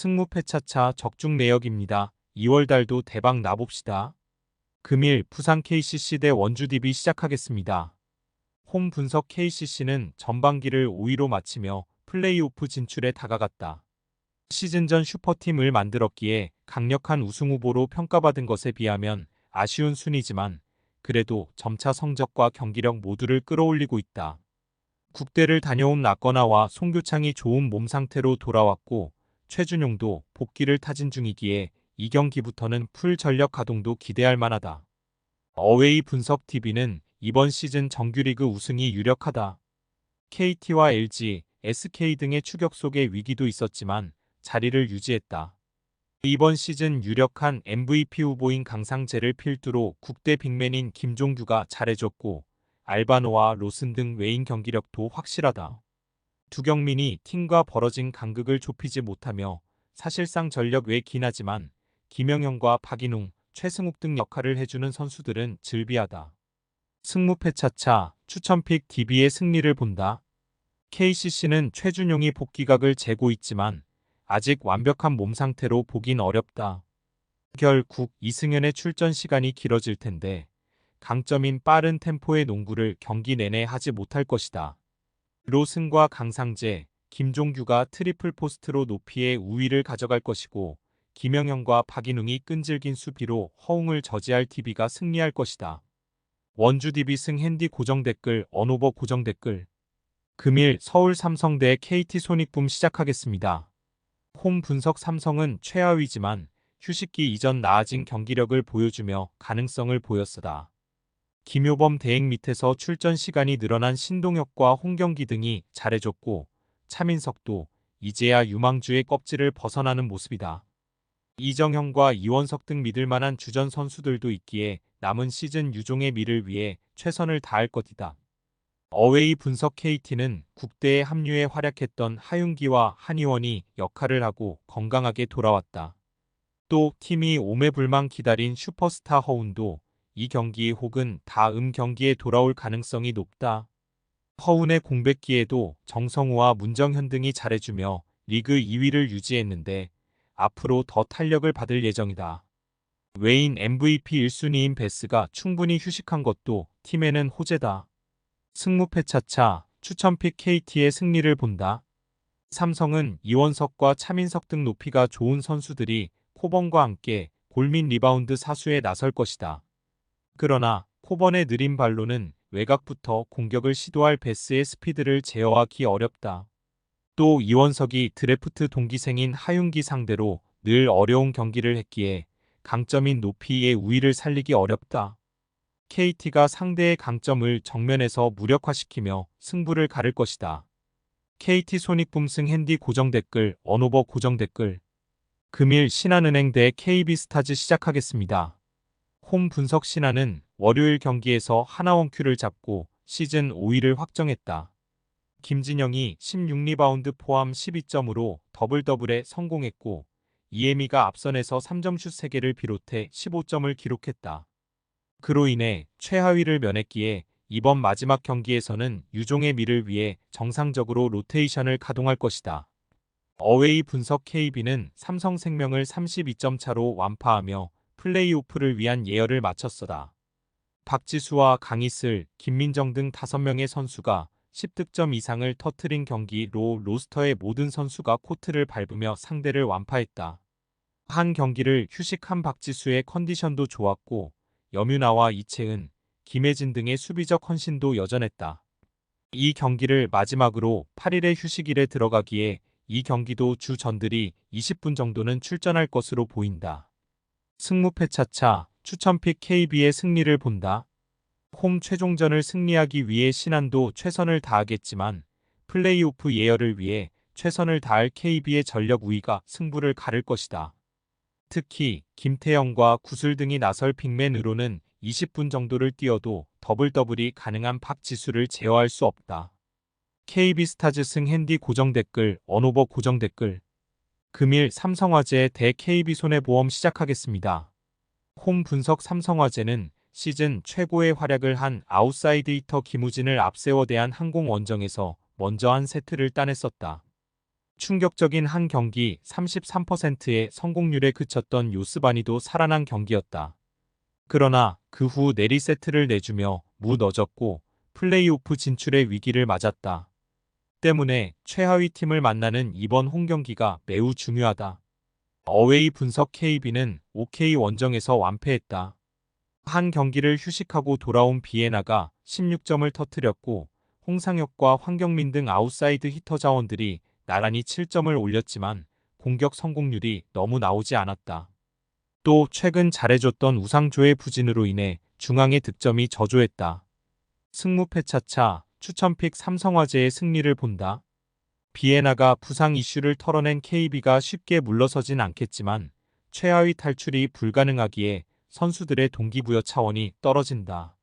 승무패차차 적중 내역입니다. 2월달도 대박 나봅시다. 금일 부산 KCC 대 원주 DB 시작하겠습니다. 홈 분석 KCC는 전반기를 5위로 마치며 플레이오프 진출에 다가갔다. 시즌 전 슈퍼팀을 만들었기에 강력한 우승 후보로 평가받은 것에 비하면 아쉬운 순위지만 그래도 점차 성적과 경기력 모두를 끌어올리고 있다. 국대를 다녀온 낙거나와 송교창이 좋은 몸 상태로 돌아왔고 최준용도 복귀를 타진 중이기에 이 경기부터는 풀 전력 가동도 기대할 만하다. 어웨이 분석 TV는 이번 시즌 정규리그 우승이 유력하다. KT와 LG, SK 등의 추격 속에 위기도 있었지만 자리를 유지했다. 이번 시즌 유력한 MVP 후보인 강상재를 필두로 국대 빅맨인 김종규가 잘해줬고 알바노와 로슨 등 외인 경기력도 확실하다. 두경민이 팀과 벌어진 간극을 좁히지 못하며 사실상 전력 외긴 하지만 김영현과 박인웅, 최승욱 등 역할을 해주는 선수들은 즐비하다. 승무패차차 추천픽 DB의 승리를 본다. KCC는 최준용이 복귀각을 재고 있지만 아직 완벽한 몸 상태로 보긴 어렵다. 결국 이승현의 출전 시간이 길어질 텐데 강점인 빠른 템포의 농구를 경기 내내 하지 못할 것이다. 로슨과 강상재, 김종규가 트리플 포스트로 높이의 우위를 가져갈 것이고 김영현과 박인웅이 끈질긴 수비로 허웅을 저지할 DB가 승리할 것이다. 원주 DB 승 핸디 고정 댓글 언오버 고정 댓글 금일 서울 삼성 대 KT 손익붐 시작하겠습니다. 홈 분석 삼성은 최하위지만 휴식기 이전 나아진 경기력을 보여주며 가능성을 보였으다. 김효범 대행 밑에서 출전 시간이 늘어난 신동혁과 홍경기 등이 잘해줬고 차민석도 이제야 유망주의 껍질을 벗어나는 모습이다. 이정형과 이원석 등 믿을만한 주전 선수들도 있기에 남은 시즌 유종의 미를 위해 최선을 다할 것이다. 어웨이 분석 KT는 국대에 합류해 활약했던 하윤기와 한희원이 역할을 하고 건강하게 돌아왔다. 또 팀이 오매불망 기다린 슈퍼스타 허운도 이 경기 혹은 다음 경기에 돌아올 가능성이 높다. 허운의 공백기에도 정성우와 문정현 등이 잘해주며 리그 2위를 유지했는데 앞으로 더 탄력을 받을 예정이다. 외인 MVP 1순위인 베스가 충분히 휴식한 것도 팀에는 호재다. 승무패차차 추천픽 KT의 승리를 본다. 삼성은 이원석과 차민석 등 높이가 좋은 선수들이 코번과 함께 골밑 리바운드 사수에 나설 것이다. 그러나 코번의 느린 발로는 외곽부터 공격을 시도할 베스의 스피드를 제어하기 어렵다. 또 이원석이 드래프트 동기생인 하윤기 상대로 늘 어려운 경기를 했기에 강점인 높이의 우위를 살리기 어렵다. KT가 상대의 강점을 정면에서 무력화시키며 승부를 가를 것이다. KT 손익붐 승 핸디 고정 댓글 언오버 고정 댓글 금일 신한은행 대 KB스타즈 시작하겠습니다. 홈 분석 신한은 월요일 경기에서 하나원큐를 잡고 시즌 5위를 확정했다. 김진영이 16리바운드 포함 12점으로 더블더블에 성공했고 이예미가 앞선에서 3점슛 3개를 비롯해 15점을 기록했다. 그로 인해 최하위를 면했기에 이번 마지막 경기에서는 유종의 미를 위해 정상적으로 로테이션을 가동할 것이다. 어웨이 분석 KB는 삼성생명을 32점 차로 완파하며 플레이오프를 위한 예열을 마쳤으다. 박지수와 강희슬, 김민정 등 5명의 선수가 10득점 이상을 터뜨린 경기로 로스터의 모든 선수가 코트를 밟으며 상대를 완파했다. 한 경기를 휴식한 박지수의 컨디션도 좋았고 염윤아와 이채은, 김혜진 등의 수비적 헌신도 여전했다. 이 경기를 마지막으로 8일의 휴식일에 들어가기에 이 경기도 주전들이 20분 정도는 출전할 것으로 보인다. 승무패차차 추천픽 KB의 승리를 본다. 홈 최종전을 승리하기 위해 신한도 최선을 다하겠지만 플레이오프 예열을 위해 최선을 다할 KB의 전력 우위가 승부를 가를 것이다. 특히 김태형과 구슬 등이 나설 빅맨으로는 20분 정도를 뛰어도 더블더블이 가능한 박지수를 제어할 수 없다. KB스타즈 승 핸디 고정 댓글 언오버 고정 댓글 금일 삼성화재 대 KB손해보험 시작하겠습니다. 홈 분석 삼성화재는 시즌 최고의 활약을 한 아웃사이드 히터 김우진을 앞세워 대한 항공원정에서 먼저 한 세트를 따냈었다. 충격적인 한 경기 33%의 성공률에 그쳤던 요스바니도 살아난 경기였다. 그러나 그 후 4리세트를 내주며 무너졌고 플레이오프 진출의 위기를 맞았다. 때문에 최하위 팀을 만나는 이번 홈경기가 매우 중요하다. 어웨이 분석 KB는 OK 원정에서 완패했다. 한 경기를 휴식하고 돌아온 비에나가 16점을 터뜨렸고 홍상혁과 황경민 등 아웃사이드 히터 자원들이 나란히 7점을 올렸지만 공격 성공률이 너무 나오지 않았다. 또 최근 잘해줬던 우상조의 부진으로 인해 중앙의 득점이 저조했다. 승무패 차차 추천픽 삼성화재의 승리를 본다. 비에나가 부상 이슈를 털어낸 KB가 쉽게 물러서진 않겠지만 최하위 탈출이 불가능하기에 선수들의 동기부여 차원이 떨어진다.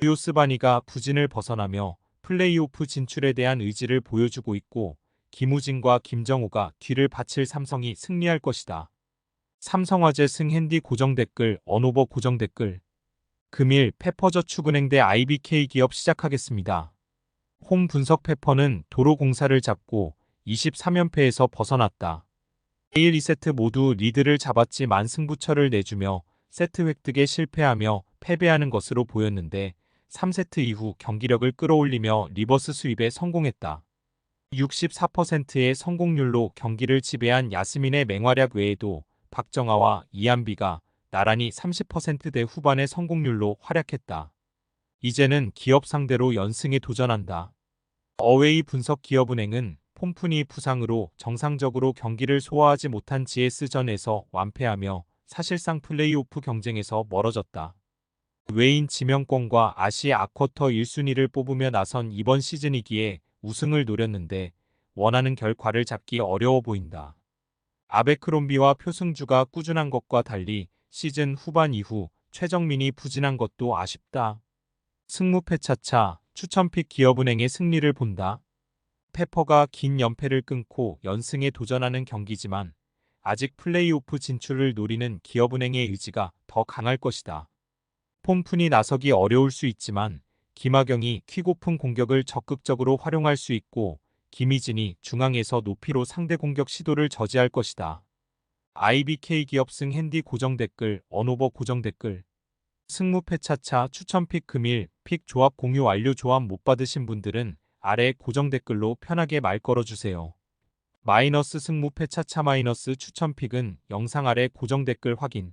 요스바니가 부진을 벗어나며 플레이오프 진출에 대한 의지를 보여주고 있고 김우진과 김정우가 뒤를 바칠 삼성이 승리할 것이다. 삼성화재 승핸디 고정 댓글 언오버 고정 댓글 금일 페퍼저축은행 대 IBK 기업 시작하겠습니다. 홈 분석 페퍼는 도로 공사를 잡고 23연패에서 벗어났다. 1, 2세트 모두 리드를 잡았지만 승부처를 내주며 세트 획득에 실패하며 패배하는 것으로 보였는데 3세트 이후 경기력을 끌어올리며 리버스 스윕에 성공했다. 64%의 성공률로 경기를 지배한 야스민의 맹활약 외에도 박정아와 이한비가 나란히 30%대 후반의 성공률로 활약했다. 이제는 기업 상대로 연승에 도전한다. 어웨이 분석 기업은행은 폼푼이 부상으로 정상적으로 경기를 소화하지 못한 GS전에서 완패하며 사실상 플레이오프 경쟁에서 멀어졌다. 외인 지명권과 아시아 아쿼터 1순위를 뽑으며 나선 이번 시즌이기에 우승을 노렸는데 원하는 결과를 잡기 어려워 보인다. 아베크롬비와 표승주가 꾸준한 것과 달리 시즌 후반 이후 최정민이 부진한 것도 아쉽다. 승무패 차차 추천픽 기업은행의 승리를 본다. 페퍼가 긴 연패를 끊고 연승에 도전하는 경기지만 아직 플레이오프 진출을 노리는 기업은행의 의지가 더 강할 것이다. 폼푼이 나서기 어려울 수 있지만 김하경이 퀵오픈 공격을 적극적으로 활용할 수 있고 김희진이 중앙에서 높이로 상대 공격 시도를 저지할 것이다. IBK 기업승 핸디 고정 댓글 언오버 고정 댓글 승무패 차차 추천픽 금일 픽 조합 공유 완료. 조합 못 받으신 분들은 아래 고정 댓글로 편하게 말 걸어주세요. 마이너스 승무패 차차 마이너스 추천픽은 영상 아래 고정 댓글 확인.